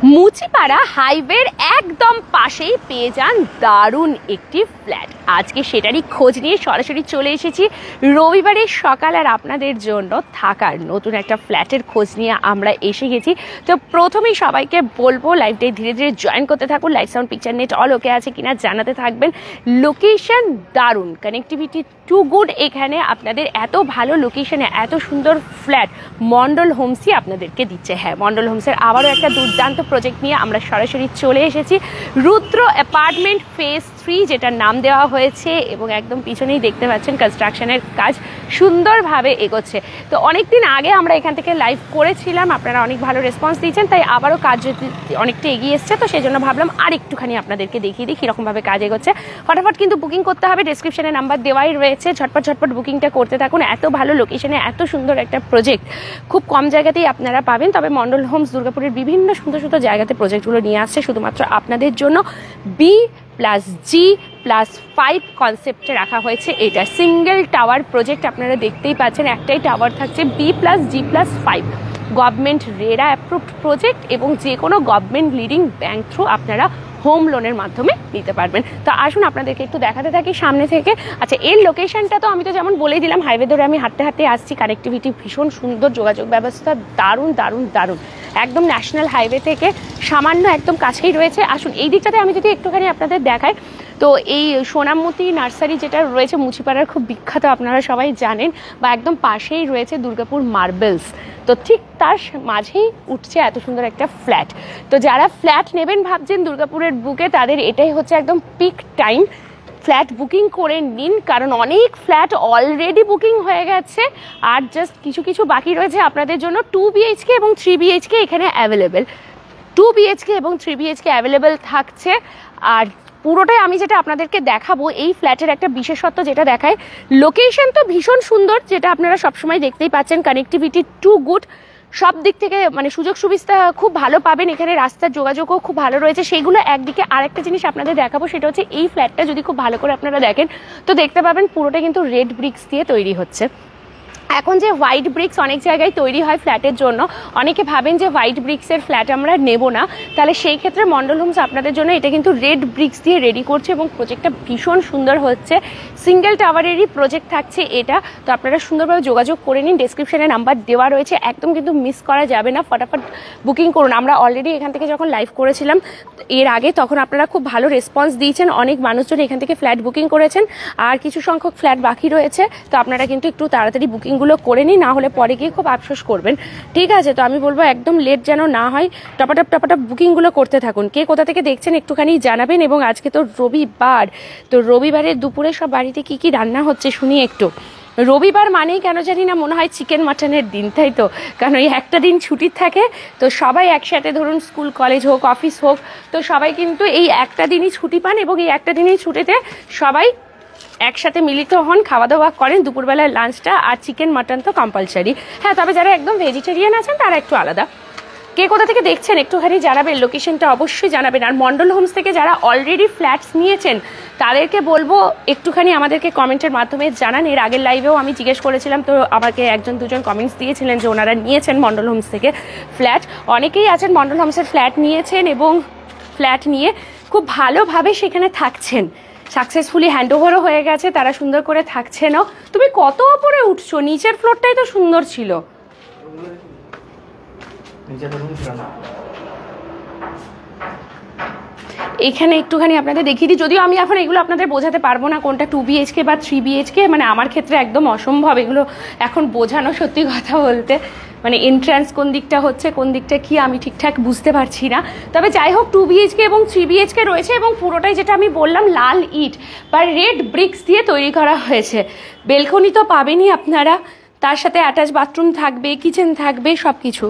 মুচিপাড়া হাইওয়ের একদম পাশেই পেয়ে যান দারুণ একটি ফ্ল্যাট। আজকে সেটারই খোঁজ নিয়ে সরাসরি চলে এসেছি রবিবারের সকাল, আর আপনাদের জন্য থাকার নতুন একটা ফ্ল্যাটের খোঁজ নিয়ে আমরা এসে গেছি। তো প্রথমেই সবাইকে বলবো লাইভটাই ধীরে ধীরে জয়েন করতে থাকুন। Live sound picture net all ওকে আছে কিনা জানাতে থাকবেন। লোকেশন দারুণ, কানেক্টিভিটি টু গুড। এখানে আপনাদের এত ভালো লোকেশনে এত সুন্দর ফ্ল্যাট মন্ডল হোমসই আপনাদেরকে দিচ্ছে। হ্যাঁ, মন্ডল হোমসের আবারও একটা দুর্দান্ত প্রজেক্ট নিয়ে আমরা সরাসরি চলে এসেছি। রুদ্র অ্যাপার্টমেন্ট ফেজ 3 যেটার নাম দেওয়া হয়েছে, এবং একদম পিছনেই দেখতে পাচ্ছেন কনস্ট্রাকশনের কাজ সুন্দরভাবে এগোচ্ছে। তো অনেকদিন আগে আমরা এখান থেকে লাইভ করেছিলাম, আপনারা অনেক ভালো রেসপন্স দিয়েছেন, তাই আবারও কাজ অনেকটা এগিয়ে এসছে। তো সেই জন্য ভাবলাম আর একটুখানি আপনাদেরকে দেখিয়ে দিই কীরকমভাবে কাজ এগোচ্ছে। ফটাফট কিন্তু বুকিং করতে হবে, ডেসক্রিপশনে নাম্বার দেওয়াই রয়েছে। ঝটপট বুকিংটা করতে থাকুন। এত ভালো লোকেশনে এত সুন্দর একটা প্রজেক্ট খুব কম জায়গাতেই আপনারা পাবেন। তবে মন্ডল হোমস দুর্গাপুরের বিভিন্ন সুন্দর সুন্দর জায়গাতে প্রজেক্টগুলো নিয়ে আসছে শুধুমাত্র আপনাদের জন্য। B+G+5 কনসেপ্টে রাখা হয়েছে। এটা সিঙ্গেল টাওয়ার প্রজেক্ট, আপনারা দেখতেই পাচ্ছেন একটাই টাওয়ার থাকছে। B+G+5 government RERA approved project, এবং যে কোনো গভর্নমেন্ট লিডিং ব্যাংক থ্রু আপনারা হোম লোনের মাধ্যমে নিতে পারবেন। তো আসুন আপনাদেরকে একটু দেখাতে থাকি সামনে থেকে। আচ্ছা, এর লোকেশনটা তো আমি তো যেমন বলেই দিলাম, হাইওয়ে ধরে আমি হাঁটতে হাঁটতে আসছি। কানেক্টিভিটি ভীষণ সুন্দর, যোগাযোগ ব্যবস্থা দারুণ দারুণ দারুণ, একদম ন্যাশনাল হাইওয়ে থেকে সামান্য একদম কাছেই রয়েছে। আসুন এই দিকটাতে আমি যদি একটুখানি আপনাদের দেখাই, তো এই সোনামতি নার্সারি যেটা রয়েছে মুচিপাড়ার খুব বিখ্যাত, আপনারা সবাই জানেন, বা একদম পাশেই রয়েছে দুর্গাপুর মার্বেলস। তো ঠিক তার মাঝেই উঠছে এত সুন্দর একটা ফ্ল্যাট। তো যারা ফ্ল্যাট নেবেন ভাবছেন দুর্গাপুরের বুকে, তাদের এটাই হচ্ছে একদম পিক টাইম। ফ্ল্যাট বুকিং করে নিন, কারণ অনেক ফ্ল্যাট অলরেডি বুকিং হয়ে গেছে, আর জাস্ট কিছু কিছু বাকি রয়েছে আপনাদের জন্য। 2 BHK এবং 3 BHK এখানে অ্যাভেলেবেল। 2 BHK এবং 3 BHK অ্যাভেলেবেল থাকছে। আর পুরোটাই আমি যেটা আপনাদেরকে দেখাবো, এই ফ্ল্যাটের একটা বিশেষত্ব যেটা দেখায়, লোকেশন তো ভীষণ সুন্দর, যেটা আপনারা সবসময় দেখতেই পাচ্ছেন। কানেক্টিভিটি টু গুড, সব দিক থেকে মানে সুযোগ সুবিধা খুব ভালো পাবেন। এখানে রাস্তার যোগাযোগও খুব ভালো রয়েছে, সেইগুলো একদিকে। আরেকটা জিনিস আপনাদের দেখাবো, সেটা হচ্ছে এই ফ্ল্যাটটা যদি খুব ভালো করে আপনারা দেখেন তো দেখতে পাবেন পুরোটা কিন্তু রেড ব্রিক্স দিয়ে তৈরি হচ্ছে। এখন যে হোয়াইট ব্রিক্স অনেক জায়গায় তৈরি হয় ফ্ল্যাটের জন্য, অনেকে ভাবেন যে হোয়াইট ব্রিক্সের ফ্ল্যাট আমরা নেব না, তাহলে সেই ক্ষেত্রে মন্ডল হোমস আপনাদের জন্য এটা কিন্তু রেড ব্রিক্স দিয়ে রেডি করছে, এবং প্রজেক্টটা ভীষণ সুন্দর হচ্ছে। সিঙ্গেল টাওয়ারেরই প্রজেক্ট থাকছে এটা। তো আপনারা সুন্দরভাবে যোগাযোগ করে নিন, ডেসক্রিপশনে নাম্বার দেওয়া রয়েছে, একদম কিন্তু মিস করা যাবে না। ফটাফট বুকিং করুন। আমরা অলরেডি এখান থেকে যখন লাইভ করেছিলাম এর আগে, তখন আপনারা খুব ভালো রেসপন্স দিয়েছেন, অনেক মানুষজন এখান থেকে ফ্ল্যাট বুকিং করেছেন, আর কিছু সংখ্যক ফ্ল্যাট বাকি রয়েছে। তো আপনারা কিন্তু একটু তাড়াতাড়ি বুকিং করে নিই, না হলে পরে গিয়ে খুব আফসোস করবেন। ঠিক আছে, তো আমি বলবো একদম লেট যেন না হয়, টপাটপ বুকিংগুলো করতে থাকুন। কে কোথা থেকে দেখছেন একটুখানি জানাবেন। এবং আজকে তো রবিবার, তো রবিবারের দুপুরে সব বাড়িতে কি কি রান্না হচ্ছে শুনি একটু। রবিবার মানেই কেন জানি না মনে হয় চিকেন মাটনের দিন, তাই তো? কারণ এই একটা দিন ছুটির থাকে, তো সবাই একসাথে, ধরুন স্কুল কলেজ হোক অফিস হোক, তো সবাই কিন্তু এই একটা দিনই ছুটি পান, এবং এই একটা দিনই ছুটিতে সবাই একসাথে মিলিত হন, খাওয়া দাওয়া করেন। দুপুরবেলার লাঞ্চটা আর চিকেন মাটন তো কম্পালসারি। হ্যাঁ, তবে যারা একদম ভেজিটেরিয়ান আছেন তারা একটু আলাদা। কে কোথা থেকে দেখছেন একটুখানি জানাবেন, লোকেশনটা অবশ্যই জানাবেন। আর মন্ডল হোমস থেকে যারা অলরেডি ফ্ল্যাটস নিয়েছেন তাদেরকে বলবো একটুখানি আমাদেরকে কমেন্টের মাধ্যমে জানান। এর আগের লাইভেও আমি জিজ্ঞেস করেছিলাম, তো আমাকে একজন দুজন কমেন্টস দিয়েছিলেন যে ওনারা নিয়েছেন মন্ডল হোমস থেকে ফ্ল্যাট। অনেকেই আছেন মন্ডল হোমসের ফ্ল্যাট নিয়েছেন, এবং ফ্ল্যাট নিয়ে খুব ভালোভাবে সেখানে থাকছেন, সাকসেসফুলি হ্যান্ডওভারও হয়ে গেছে, তারা সুন্দর করে থাকছেনও। তুমি কত উপরে উঠছো? নিচের ফ্লোরটাই তো সুন্দর ছিল। এখানে একটুখানি আপনাদের দেখিয়ে দিই, যদিও আমি এখন এগুলো আপনাদের বোঝাতে পারবো না কোনটা 2 BHK বা 3 BHK, মানে আমার ক্ষেত্রে একদম অসম্ভব এগুলো এখন বোঝানো, সত্যি কথা বলতে। মানে এন্ট্রান্স কোন দিকটা হচ্ছে, কোন দিকটা কি, আমি ঠিকঠাক বুঝতে পারছি না। তবে যাই হোক, 2 BHK এবং 3 BHK রয়েছে, এবং পুরোটাই যেটা আমি বললাম লাল ইট বা রেড ব্রিক্স দিয়ে তৈরি করা হয়েছে। বেলকনি তো পাবেনই আপনারা, তার সাথে অ্যাটাচ বাথরুম থাকবে, কিচেন থাকবে, সব কিছু।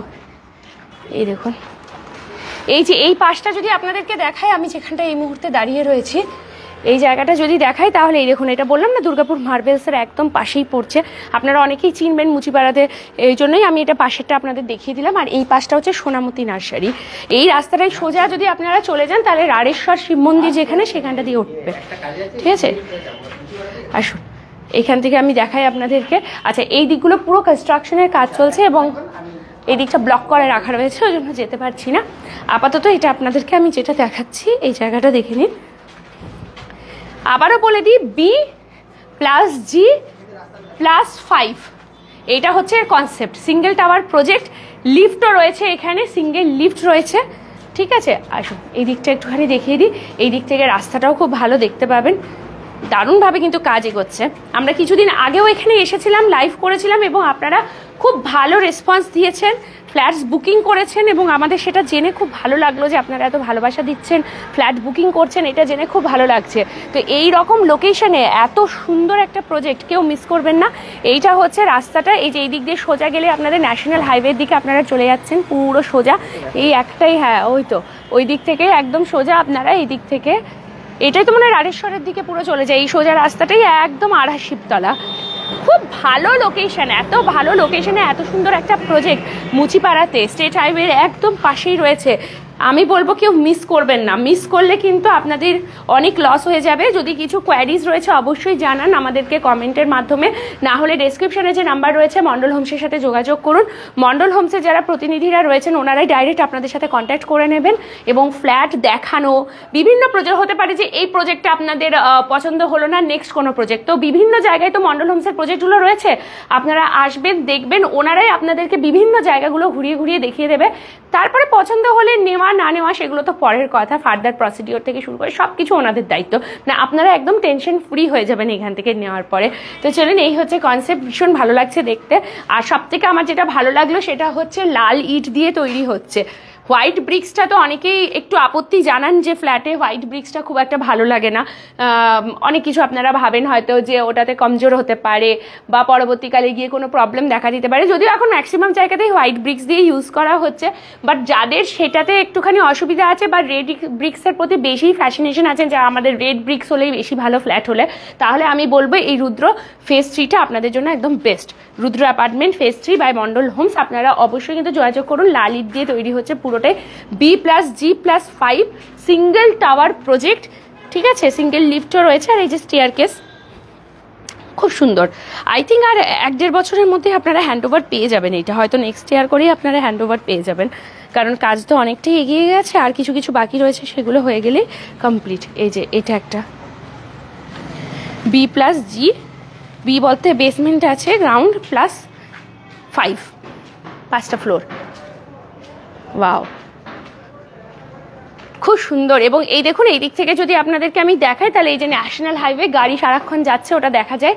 এই দেখুন, এই যে এই পাশটা যদি আপনাদেরকে দেখাই, আমি যেখানটা এই মুহূর্তে দাঁড়িয়ে রয়েছি, এই জায়গাটা যদি দেখাই, তাহলে এই দেখুন, এটা বললাম না দুর্গাপুর মার্বেলসের একদম পাশেই পড়ছে। আপনারা অনেকেই চিনবেন মুচিপাড়াতে, এই জন্যই আমি এটা পাশেরটা আপনাদের দেখিয়ে দিলাম। আর এই পাশটা হচ্ছে সোনামতি নার্সারি। এই রাস্তাটাই সোজা যদি আপনারা চলে যান, তাহলে রাড়েশ্বর শিব মন্দির যেখানে, সেখানটা দিয়ে উঠবে। ঠিক আছে, আসুন এখান থেকে আমি দেখাই আপনাদেরকে। আচ্ছা, এই দিকগুলো পুরো কনস্ট্রাকশনের কাজ চলছে, এবং এই দিকটা ব্লক করে রাখা রয়েছে, ওই জন্য যেতে পারছি না। আপাতত এটা আপনাদেরকে আমি যেটা দেখাচ্ছি এই জায়গাটা দেখে নিন। আবারও বলে দিই, B+G+5 এটা হচ্ছে এর কনসেপ্ট। সিঙ্গেল টাওয়ার প্রজেক্ট, লিফটও রয়েছে এখানে, সিঙ্গেল লিফট রয়েছে। ঠিক আছে, আসুন এই দিকটা একটুখানি দেখিয়ে দিই। এই দিক থেকে রাস্তাটাও খুব ভালো দেখতে পাবেন, দারুণভাবে কিন্তু কাজ এগোচ্ছে। আমরা কিছুদিন আগেও এখানে এসেছিলাম, লাইভ করেছিলাম এবং আপনারা খুব ভালো রেসপন্স দিয়েছেন, ফ্ল্যাটস বুকিং করেছেন এবং আমাদের সেটা জেনে খুব ভালো লাগলো যে আপনারা এত ভালোবাসা দিচ্ছেন, ফ্ল্যাট বুকিং করছেন, এটা জেনে খুব ভালো লাগছে। তো এই রকম লোকেশনে এত সুন্দর একটা প্রজেক্ট কেউ মিস করবেন না। এইটা হচ্ছে রাস্তাটা, এই যে এই দিক দিয়ে সোজা গেলে আপনাদের ন্যাশনাল হাইওয়ের দিকে আপনারা চলে যাচ্ছেন, পুরো সোজা এই একটাই, হ্যাঁ ওই তো ওই দিক থেকে একদম সোজা আপনারা এই দিক থেকে, এটাই তো মনে হয় রাড়েশ্বরের দিকে পুরো চলে যায়, এই সোজা রাস্তাটাই একদম আড়া শিবতলা। খুব ভালো লোকেশন, এত ভালো লোকেশনে এত সুন্দর একটা প্রজেক্ট মুচিপাড়াতে স্টেট হাইওয়ের একদম পাশেই রয়েছে। আমি বলবো কেউ মিস করবেন না, মিস করলে কিন্তু আপনাদের অনেক লস হয়ে যাবে। যদি কিছু কোয়ারিজ রয়েছে অবশ্যই জানান আমাদেরকে কমেন্টের মাধ্যমে, না হলে ডেসক্রিপশনে যে নাম্বার রয়েছে মন্ডল হোমসের সাথে যোগাযোগ করুন। মন্ডল হোমসের যারা প্রতিনিধিরা রয়েছেন ওনারাই ডাইরেক্ট আপনাদের সাথে কন্ট্যাক্ট করে নেবেন এবং ফ্ল্যাট দেখানো, বিভিন্ন প্রজেক্ট হতে পারে যে এই প্রজেক্টটা আপনাদের পছন্দ হলো না, নেক্সট কোনো প্রজেক্ট, তো বিভিন্ন জায়গায় তো মন্ডল হোমসের প্রজেক্টগুলো রয়েছে, আপনারা আসবেন দেখবেন, ওনারাই আপনাদেরকে বিভিন্ন জায়গাগুলো ঘুরিয়ে ঘুরিয়ে দেখিয়ে দেবে। তারপরে পছন্দ হলে নেওয়া না নেওয়া সেগুলো তো পরের কথা, ফার্দার প্রসিডিওর থেকে শুরু করে সব কিছু ওনাদের দায়িত্ব, না আপনারা একদম টেনশন ফ্রি হয়ে যাবেন এখান থেকে নেওয়ার পরে। তো চলুন, এই হচ্ছে কনসেপ্ট, ভীষণ ভালো লাগছে দেখতে। আর সব থেকে আমার যেটা ভালো লাগলো সেটা হচ্ছে লাল ইট দিয়ে তৈরি হচ্ছে। হোয়াইট ব্রিক্সটা তো অনেকেই একটু আপত্তি জানান যে ফ্ল্যাটে হোয়াইট ব্রিক্সটা খুব একটা ভালো লাগে না, অনেক কিছু আপনারা ভাবেন হয়তো যে ওটাতে কমজোর হতে পারে বা পরবর্তীকালে গিয়ে কোনো প্রবলেম দেখা দিতে পারে, যদিও এখন ম্যাক্সিমাম জায়গাতেই হোয়াইট ব্রিক্স দিয়ে ইউজ করা হচ্ছে। বাট যাদের সেটাতে একটুখানি অসুবিধা আছে বা রেড ব্রিক্সের প্রতি বেশি ফ্যাসিনেশন আছে, যা আমাদের রেড ব্রিক্স হলেই বেশি ভালো ফ্ল্যাট হলে, তাহলে আমি বলবো এই রুদ্র ফেজ 3টা আপনাদের জন্য একদম best. Rudra apartment phase 3 by Mondal homes, আপনারা অবশ্যই কিন্তু যোগাযোগ করুন। লাল ইট দিয়ে তৈরি হচ্ছে পুরোটাই, B+G+5 সিঙ্গেল টাওয়ার প্রজেক্ট। ঠিক আছে, সিঙ্গেল লিফটও রয়েছে আর এই যে স্টেয়ারকেস, খুব সুন্দর। আই থিঙ্ক আর 1-1.5 বছরের মধ্যে আপনারা হ্যান্ডওভার পেয়ে যাবেন, এটা হয়তো নেক্সট ইয়ার করেই আপনারা হ্যান্ডওভার পেয়ে যাবেন, কারণ কাজ তো অনেকটাই এগিয়ে গেছে, আর কিছু কিছু বাকি রয়েছে, সেগুলো হয়ে গেলেই কমপ্লিট। এই যে এটা একটা B+G, বি বলতে বেসমেন্ট আছে, গ্রাউন্ড +5, 5টা ফ্লোর। ওয়াও, খুব সুন্দর। এবং এই দেখুন, এই দিক থেকে যদি আপনাদেরকে আমি দেখাই তাহলে এই যে ন্যাশনাল হাইওয়ে, গাড়ি সারাক্ষণ যাচ্ছে, ওটা দেখা যায়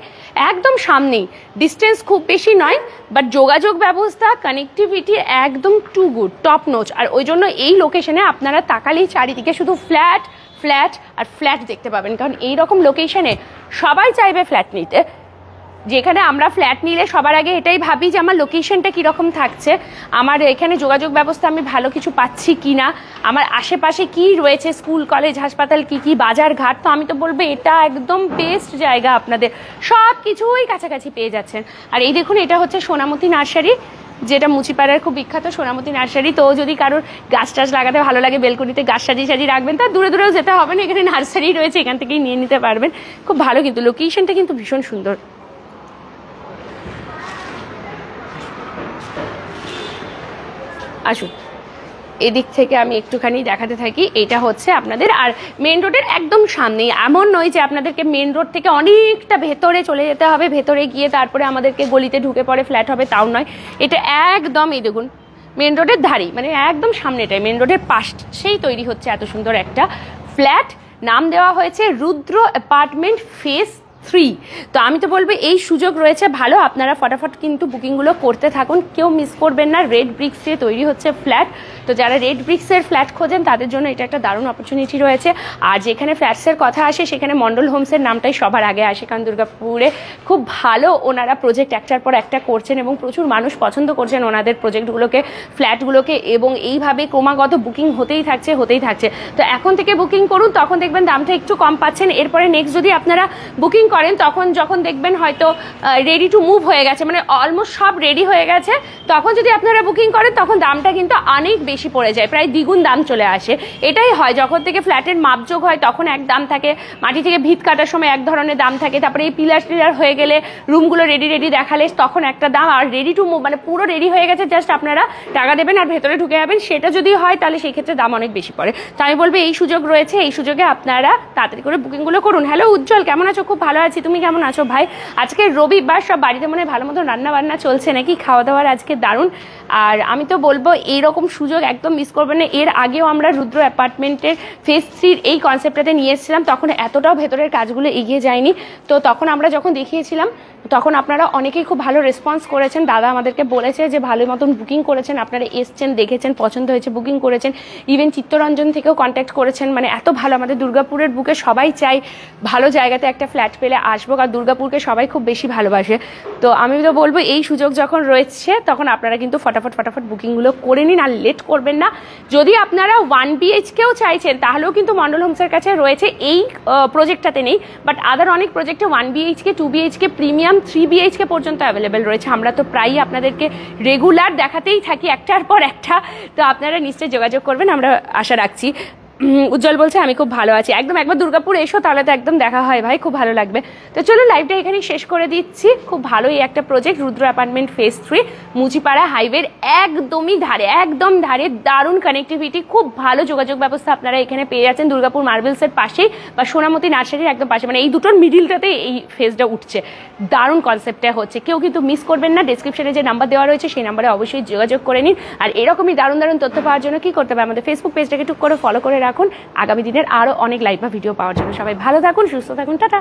একদম সামনেই, ডিস্টেন্স খুব বেশি নয়, বাট যোগাযোগ ব্যবস্থা, কানেক্টিভিটি একদম টু গুড, টপ নোচ। আর ওই জন্য এই লোকেশনে আপনারা তাকালেই চারিদিকে শুধু ফ্ল্যাট ফ্ল্যাট আর ফ্ল্যাট দেখতে পাবেন, কারণ এই রকম লোকেশনে সবাই চাইবে ফ্ল্যাট নিতে। যেখানে আমরা ফ্ল্যাট নিলে সবার আগে এটাই ভাবি যে আমার লোকেশনটা কীরকম থাকছে, আমার এখানে যোগাযোগ ব্যবস্থা আমি ভালো কিছু পাচ্ছি কি না, আমার আশেপাশে কি রয়েছে, স্কুল কলেজ হাসপাতাল কি কি, বাজার ঘাট। তো আমি তো বলবো এটা একদম বেস্ট জায়গা, আপনাদের সব কিছুই কাছাকাছি পেয়ে যাচ্ছেন। আর এই দেখুন, এটা হচ্ছে সোনামতি নার্সারি, যেটা মুচিপাড়ার খুব বিখ্যাত সোনামতি নার্সারি। তো যদি কারোর গাছ টাছ লাগাতে ভালো লাগে, বেলকনিতে গাছ সাজিয়ে রাখবেন, তার দূরে দূরেও যেতে হবে না, এখানে নার্সারি রয়েছে, এখান থেকেই নিয়ে নিতে পারবেন। খুব ভালো, কিন্তু লোকেশনটা কিন্তু ভীষণ সুন্দর। আসুন এদিক থেকে আমি একটুখানি দেখাতে থাকি। এটা হচ্ছে আপনাদের, আর মেন রোডের একদম সামনেই, এমন নয় যে আপনাদেরকে মেন রোড থেকে অনেকটা ভেতরে চলে যেতে হবে, ভেতরে গিয়ে তারপরে আমাদেরকে গলিতে ঢুকে পড়ে ফ্ল্যাট হবে, তাও নয়। এটা একদম এই দেখুন মেন রোডের ধারেই, মানে একদম সামনেটাই, মেন রোডের পাশেই তৈরি হচ্ছে এত সুন্দর একটা ফ্ল্যাট। নাম দেওয়া হয়েছে রুদ্র অ্যাপার্টমেন্ট ফেজ 3। তো আমি তো বলবো এই সুযোগ রয়েছে ভালো, আপনারা ফটাফট কিন্তু বুকিংগুলো করতে থাকুন, কেউ মিস করবেন না। রেড ব্রিক্স দিয়ে তৈরি হচ্ছে ফ্ল্যাট, তো যারা রেড ব্রিক্সের ফ্ল্যাট খোঁজেন তাদের জন্য এটা একটা দারুণ অপরচুনিটি রয়েছে। আর যেখানে ফ্ল্যাটসের কথা আসে সেখানে মন্ডল হোমসের নামটাই সবার আগে আসে, কারণ দুর্গাপুরে খুব ভালো ওনারা প্রজেক্ট একটার পর একটা করছেন এবং প্রচুর মানুষ পছন্দ করছেন ওনাদের প্রজেক্টগুলোকে, ফ্ল্যাটগুলোকে, এবং এইভাবে ক্রমাগত বুকিং হতেই থাকছে। তো এখন থেকে বুকিং করুন, তখন দেখবেন দামটা একটু কম পাচ্ছেন। এরপরে নেক্সট যদি আপনারা বুকিং করেন তখন যখন দেখবেন হয়তো রেডি টু মুভ হয়ে গেছে, মানে অলমোস্ট সব রেডি হয়ে গেছে, তখন যদি আপনারা বুকিং করেন তখন দামটা কিন্তু অনেক বেশি পড়ে যায়, প্রায় দ্বিগুণ দাম চলে আসে। এটাই হয় যখন থেকে ফ্ল্যাটের মাপযোগ হয় তখন এক দাম থাকে, মাটি থেকে ভিত কাটার সময় এক ধরনের দাম থাকে, তারপরে এই পিলার টিলার হয়ে গেলে রুমগুলো রেডি দেখালে তখন একটা দাম, আর রেডি টু মুভ মানে পুরো রেডি হয়ে গেছে, জাস্ট আপনারা টাকা দেবেন আর ভেতরে ঢুকে যাবেন, সেটা যদি হয় তাহলে সেই ক্ষেত্রে দাম অনেক বেশি পড়ে। তো আমি বলবো এই সুযোগ রয়েছে, এই সুযোগে আপনারা তাড়াতাড়ি করে বুকিংগুলো করুন। হ্যালো উজ্জ্বল, কেমন আছো? খুব ভালো আছি, তুমি কেমন আছো ভাই? আজকে রবিবার, সব বাড়িতে মনে হয় ভালো মতো রান্না বান্না চলছে নাকি, খাওয়া দাওয়ার আজকে দারুণ। আর আমি তো বলবো এইরকম সুযোগ একদম মিস করবেন না। এর আগেও আমরা রুদ্র অ্যাপার্টমেন্টের ফেজ 3 এই কনসেপ্টটাতে নিয়ে এসেছিলাম, তখন এতটাও ভেতরের কাজগুলো এগিয়ে যায়নি। তো তখন আমরা যখন দেখিয়েছিলাম তখন আপনারা অনেকেই খুব ভালো রেসপন্স করেছেন, দাদা আমাদেরকে বলেছে যে ভালো মতন বুকিং করেছেন, আপনারা এসছেন, দেখেছেন, পছন্দ হয়েছে, বুকিং করেছেন। ইভেন চিত্তরঞ্জন থেকেও কন্ট্যাক্ট করেছেন, মানে এত ভালো। আমাদের দুর্গাপুরের বুকে সবাই চাই ভালো জায়গাতে একটা ফ্ল্যাট পেলে আসবো, আর দুর্গাপুরকে সবাই খুব বেশি ভালোবাসে। তো আমি তো বলবো এই সুযোগ যখন রয়েছে তখন আপনারা কিন্তু ফটাফট বুকিংগুলো করে নিন, আর লেট করবেন না। যদি আপনারা 1 BHKও চাইছেন তাহলেও কিন্তু মন্ডল হোমসের কাছে রয়েছে, এই প্রজেক্টটাতে নেই, বাট আদার অনেক প্রজেক্টে 1 BHK, 2 BHK, প্রিমিয়াম 3 BHK পর্যন্ত অ্যাভেলেবেল রয়েছে। আমরা তো প্রায়ই আপনাদেরকে রেগুলার দেখাতেই থাকি একটার পর একটা, তো আপনারা নিশ্চয়ই যোগাযোগ করবেন, আমরা আশা রাখছি। উজ্জ্বল বলছে আমি খুব ভালো আছি, একদম একবার দুর্গাপুর এসো, তাহলে তো একদম দেখা হয় ভাই, খুব ভালো লাগবে। তো চলো লাইভটা এখানেই শেষ করে দিচ্ছি। খুব ভালোই একটা প্রজেক্ট, রুদ্র অ্যাপার্টমেন্ট ফেজ 3, মুচিপাড়া হাইওয়ের একদমই ধারে, একদম ধারে, দারুণ কানেক্টিভিটি, খুব ভালো যোগাযোগ ব্যবস্থা আপনারা এখানে পেয়ে যাচ্ছেন দুর্গাপুর মার্বেলসের পাশেই বা সোনামতি নার্সারির একদম পাশে, মানে এই দুটোর মিডিলটাতে এই ফেজটা উঠছে। দারুণ কনসেপ্টটা হচ্ছে, কেউ কিন্তু মিস করবেন না। ডেসক্রিপশনে যে নাম্বার দেওয়া রয়েছে সেই নাম্বারে অবশ্যই যোগাযোগ করে নিন। আর এরকমই দারুণ তথ্য পাওয়ার জন্য কি করতে হবে, আমাদের ফেসবুক পেজটাকে টুক করে ফলো করে রাখুন, আগামী দিনের আরো অনেক লাইভ বা ভিডিও পাওয়ার জন্য। সবাই ভালো থাকুন, সুস্থ থাকুন, টাটা।